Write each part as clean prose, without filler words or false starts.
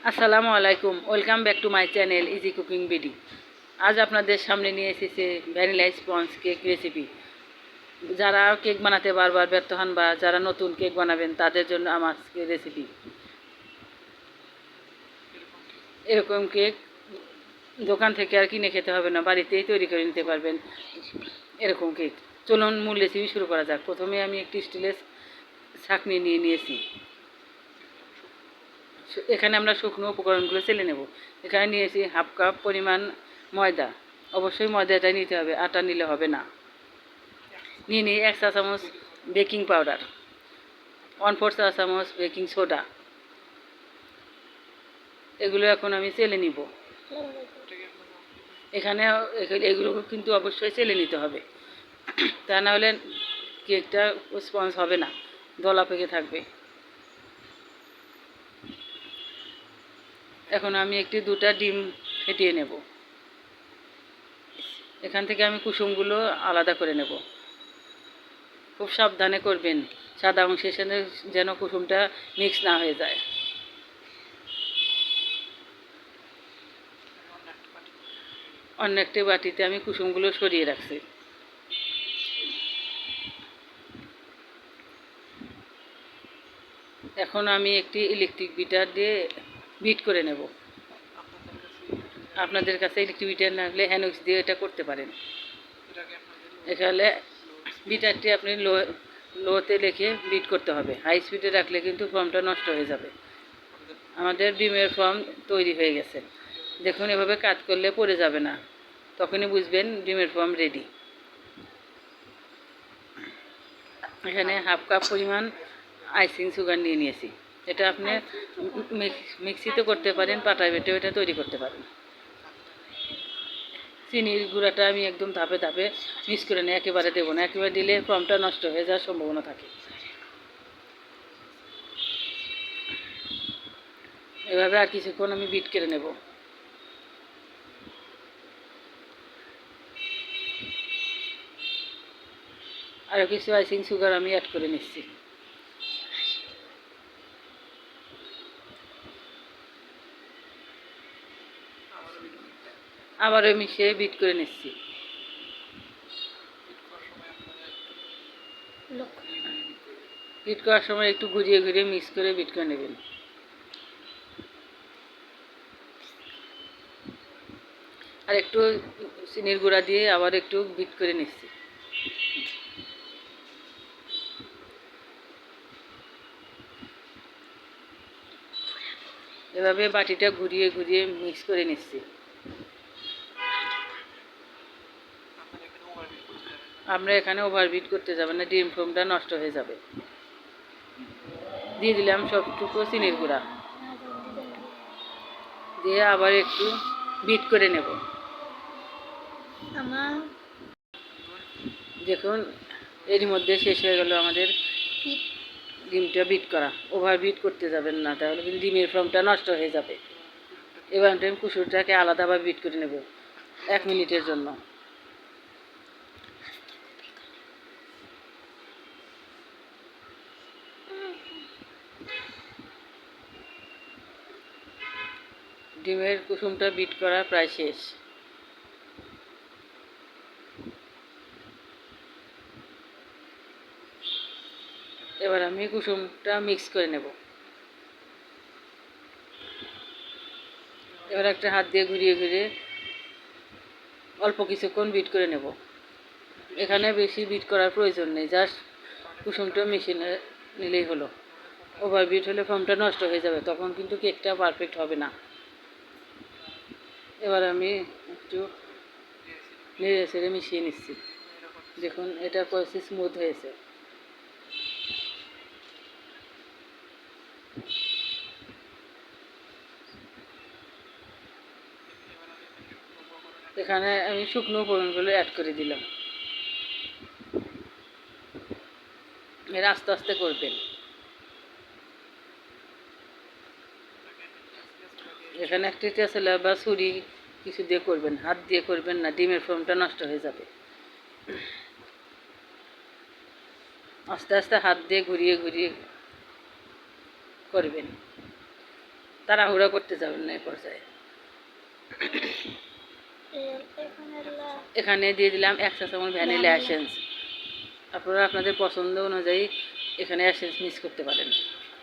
আসসালামু আলাইকুম, welcome back to my channel easy cooking BD. আজ আপনাদের সামনে নিয়ে এসেছে ভ্যানিলা স্পঞ্জ কেক রেসিপি। যারা কেক বানাতে বারবার ব্যর্থ হন বা যারা নতুন কেক বানাবেন তাদের জন্য আমার রেসিপি। এরকম কেক দোকান থেকে আর কিনে খেতে হবে না, বাড়িতেই তৈরি করে নিতে পারবেন এরকম কেক। চলুন মূল রেসিপি শুরু করা যাক। প্রথমে আমি একটি স্টিলের ছাঁকনি নিয়ে নিয়েছি। এখানে আমরা শুকনো উপকরণগুলো চেলে নেব। এখানে নিয়েছি হাফ কাপ পরিমাণ ময়দা। অবশ্যই ময়দাটাই নিতে হবে, আটা নিলে হবে না। নিয়ে নিই 1 চা চামচ বেকিং পাউডার, 1/4 চা চামচ বেকিং সোডা। এগুলো এখন আমি চেলে নিব। এখানে এগুলো কিন্তু অবশ্যই চেলে নিতে হবে, তা না হলে কেকটা স্পঞ্জ হবে না, দলা পেকে থাকবে। এখন আমি দুটা ডিম ফেটিয়ে নেব। এখান থেকে আমি কুসুমগুলো আলাদা করে নেব। খুব সাবধানে করবেন, সাদা অংশের সাথে যেন কুসুমটা মিক্স না হয়ে যায়। অন্য একটি বাটিতে আমি কুসুমগুলো সরিয়ে রাখছি। এখন আমি একটি ইলেকট্রিক বিটার দিয়ে বিট করে নেব। আপনাদের কাছে ইলেকট্রিক বিটার না হলে হ্যান্ড দিয়ে এটা করতে পারেন। এখানে বিটারটি আপনি লোতে রেখে বিট করতে হবে। হাই স্পিডে রাখলে কিন্তু ফর্মটা নষ্ট হয়ে যাবে। আমাদের ডিমের ফর্ম তৈরি হয়ে গেছে। দেখুন, এভাবে কাজ করলে পড়ে যাবে না, তখনই বুঝবেন ডিমের ফর্ম রেডি। এখানে হাফ কাপ পরিমাণ আইসিং সুগার নিয়ে নিয়েছি। এটা আপনি মিক্সিতে করতে পারেন, পাটায় বেটেও এটা তৈরি করতে পারেন। চিনির গুঁড়াটা আমি একদম ধাপে ধাপে মিক্স করে নিই, একেবারে দেবো না। একেবারে দিলে ফর্মটা নষ্ট হয়ে যাওয়ার সম্ভাবনা থাকে। এভাবে আর কিছুক্ষণ আমি বিট করে নেব। আরও কিছু আইসিং সুগার আমি অ্যাড করে নিচ্ছি। আবারও মিশিয়ে বিট করে নিচ্ছি। বিট করার সময় একটু ঘুরিয়ে ঘুরিয়ে মিক্স করে বিট করে নেবেন। আর একটু চিনির গুঁড়া দিয়ে আবার একটু বিট করে নিচ্ছি। এভাবে বাটিটা ঘুরিয়ে ঘুরিয়ে মিক্স করে নিচ্ছি। আমরা এখানে ওভারবিট করতে যাবেন না, ডিম ফোমটা নষ্ট হয়ে যাবে। দিয়ে দিলাম সবটুকু চিনির গুঁড়া, দিয়ে আবার একটু বিট করে নেব। দেখুন, এরই মধ্যে শেষ হয়ে গেল আমাদের ডিমটা বিট করা। ওভার বিট করতে যাবেন না, তাহলে কিন্তু ডিমের ফর্মটা নষ্ট হয়ে যাবে। এবার আমি কুসুরটাকে আলাদাভাবে বিট করে নেব 1 মিনিটের জন্য। ডিমের কুসুমটা বিট করা প্রায় শেষ। এবার আমি কুসুমটা মিক্স করে নেব। এবার একটা হাত দিয়ে ঘুরিয়ে ঘুরিয়ে অল্প কিছুক্ষণ বিট করে নেব। এখানে বেশি বিট করার প্রয়োজন নেই, জাস্ট কুসুমটা মিশিয়ে নিলেই হলো। ওভার বিট হলে ফর্মটা নষ্ট হয়ে যাবে, তখন কিন্তু কেকটা পারফেক্ট হবে না। এবার আমি একটু নেড়ে ছেড়ে মিশিয়ে নিচ্ছি। দেখুন, এটা কয়েছে স্মুথ হয়েছে। এখানে আমি শুকনো উপকরণগুলো অ্যাড করে দিলাম। এর আস্তে আস্তে করবেন। এখানে একটি টেসলা বা ছুরি কিছু দিয়ে করবেন, হাত দিয়ে করবেন না, ডিমের ফর্মটা নষ্ট হয়ে যাবে। আস্তে আস্তে হাত দিয়ে ঘুরিয়ে ঘুরিয়ে করবেন। তাড়াহুড়া করতে যাবেন না এই পর্যায়ে। এখানে দিয়ে দিলাম 1 চা চামচ ভ্যানিলা এসেন্স। আপনারা আপনাদের পছন্দ অনুযায়ী এখানে এসেন্স মিক্স করতে পারেন।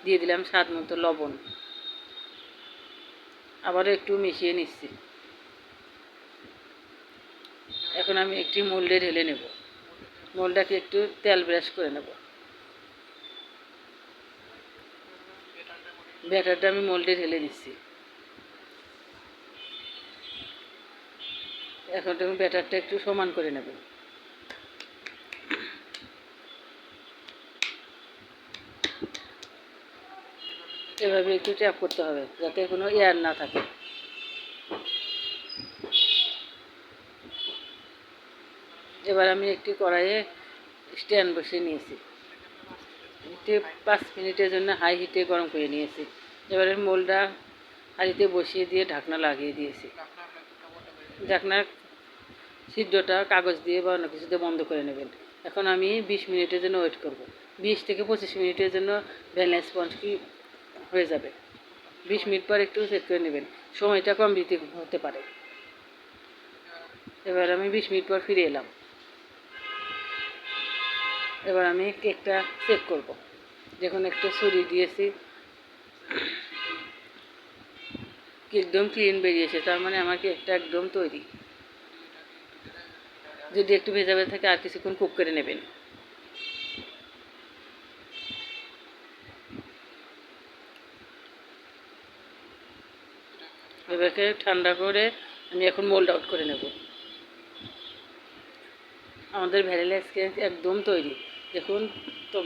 দিয়ে দিলাম স্বাদ মতো লবণ। আবারও একটু মিশিয়ে নিচ্ছি। এখন আমি একটি মোল্ডে ঢেলে নেব। মোল্ডটাকে একটু তেল ব্রাশ করে নেব। ব্যাটারটা আমি মোল্ডে ঢেলে দিচ্ছি। এখন আমি ব্যাটারটা একটু সমান করে নেব। এভাবে একটু ট্যাপ করতে হবে যাতে কোনো এয়ার না থাকে। এবার আমি একটি কড়াইয়ে স্ট্যান্ড বসিয়ে নিয়েছি। এটি 5 মিনিটের জন্য হাই হিটে গরম করে নিয়েছি। এবারে মোলটা হাঁড়িতে বসিয়ে দিয়ে ঢাকনা লাগিয়ে দিয়েছি। ঢাকনার ছিদ্রটা কাগজ দিয়ে বা অন্য কিছু দিয়ে বন্ধ করে নেবেন। এখন আমি 20 মিনিটের জন্য ওয়েট করব। 20 থেকে 25 মিনিটের জন্য ভ্যানিলা স্পঞ্জ কি হয়ে যাবে। 20 মিনিট পর একটু চেক করে নেবেন, সময়টা কম বেশি হতে পারে। এবার আমি 20 মিনিট পর ফিরে এলাম। এবার আমি কেকটা চেক করব। দেখুন একটু ছুরি দিয়েছি, একদম ক্লিন বেরিয়েছে, তার মানে আমার কেকটা একদম তৈরি। যদি একটু ভেজা ভেজা থাকে আর কিছুক্ষণ কুক করে নেবেন। এবারে ঠান্ডা করে আমি এখন মোল্ড আউট করে নেব। আমাদের ভ্যানিলা কেক একদম তৈরি। দেখুন তো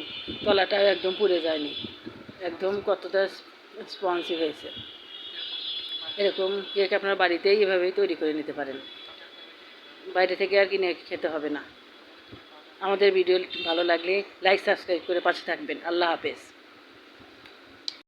তলাটাও একদম পুড়ে যায়নি, একদম কতটা স্পঞ্জি হয়েছে। এরকম কেক আপনার বাড়িতেই এভাবেই তৈরি করে নিতে পারেন, বাইরে থেকে আর কিনে খেতে হবে না। আমাদের ভিডিও ভালো লাগলে লাইক সাবস্ক্রাইব করে পাশে থাকবেন। আল্লাহ হাফেজ।